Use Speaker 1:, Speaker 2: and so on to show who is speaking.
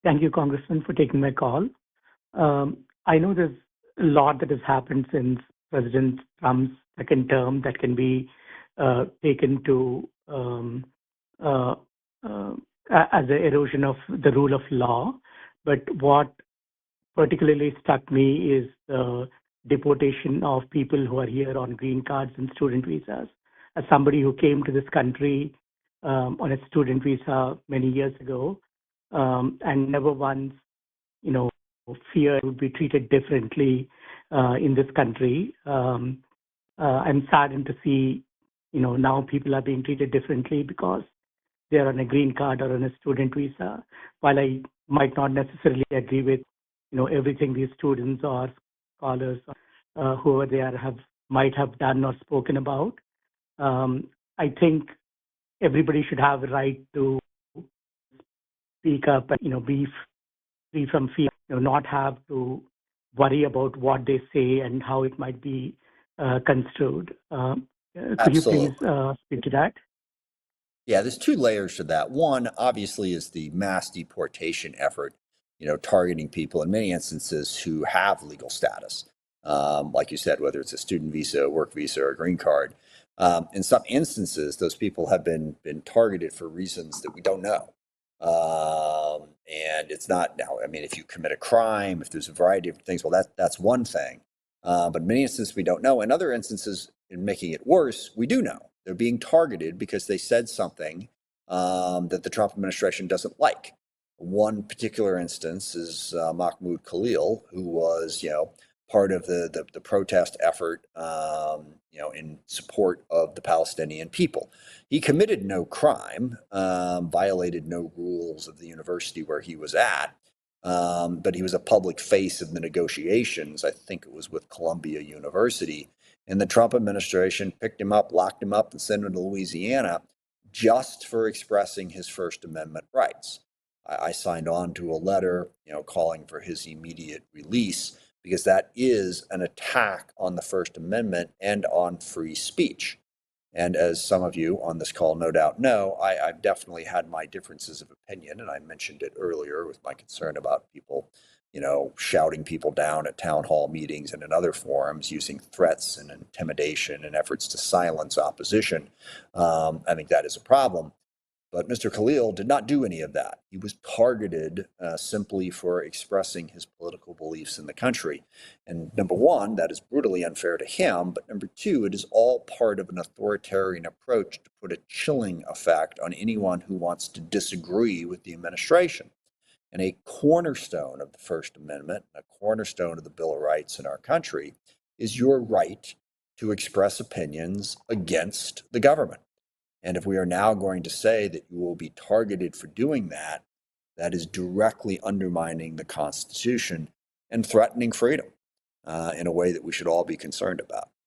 Speaker 1: Thank you, Congressman, for taking my call. I know there's a lot that has happened since President Trump's second term that can be taken to uh, uh, as an erosion of the rule of law. But what particularly struck me is the deportation of people who are here on green cards and student visas. As somebody who came to this country on a student visa many years ago, and never once, you know, fear would be treated differently in this country. I'm saddened to see, now people are being treated differently because they're on a green card or on a student visa. While I might not necessarily agree with, everything these students or scholars or whoever they are might have done or spoken about, I think everybody should have a right to speak up and be free from fear, not have to worry about what they say and how it might be construed. Could you please
Speaker 2: Absolutely.
Speaker 1: speak to that?
Speaker 2: Yeah, there's two layers to that. One, obviously, is the mass deportation effort, targeting people in many instances who have legal status. Like you said, whether it's a student visa, work visa, or a green card. In some instances, those people have been targeted for reasons that we don't know. And it's not now. I mean, if you commit a crime, if there's a variety of things, well, that's one thing. But in many instances, we don't know. In other instances, in making it worse, we do know. They're being targeted because they said something that the Trump administration doesn't like. One particular instance is Mahmoud Khalil, who was, part of the protest effort, in support of the Palestinian people. He committed no crime, violated no rules of the university where he was at, but he was a public face of the negotiations. I think it was with Columbia University. And the Trump administration picked him up, locked him up, and sent him to Louisiana just for expressing his First Amendment rights. I signed on to a letter, calling for his immediate release because that is an attack on the First Amendment and on free speech. And as some of you on this call no doubt know, I've definitely had my differences of opinion, and I mentioned it earlier with my concern about people, shouting people down at town hall meetings and in other forums, using threats and intimidation and efforts to silence opposition. I think that is a problem. But Mr. Khalil did not do any of that. He was targeted simply for expressing his political beliefs in the country. And number one, that is brutally unfair to him. But number two, it is all part of an authoritarian approach to put a chilling effect on anyone who wants to disagree with the administration. And a cornerstone of the First Amendment, a cornerstone of the Bill of Rights in our country, is your right to express opinions against the government. And if we are now going to say that you will be targeted for doing that, that is directly undermining the Constitution and threatening freedom in a way that we should all be concerned about.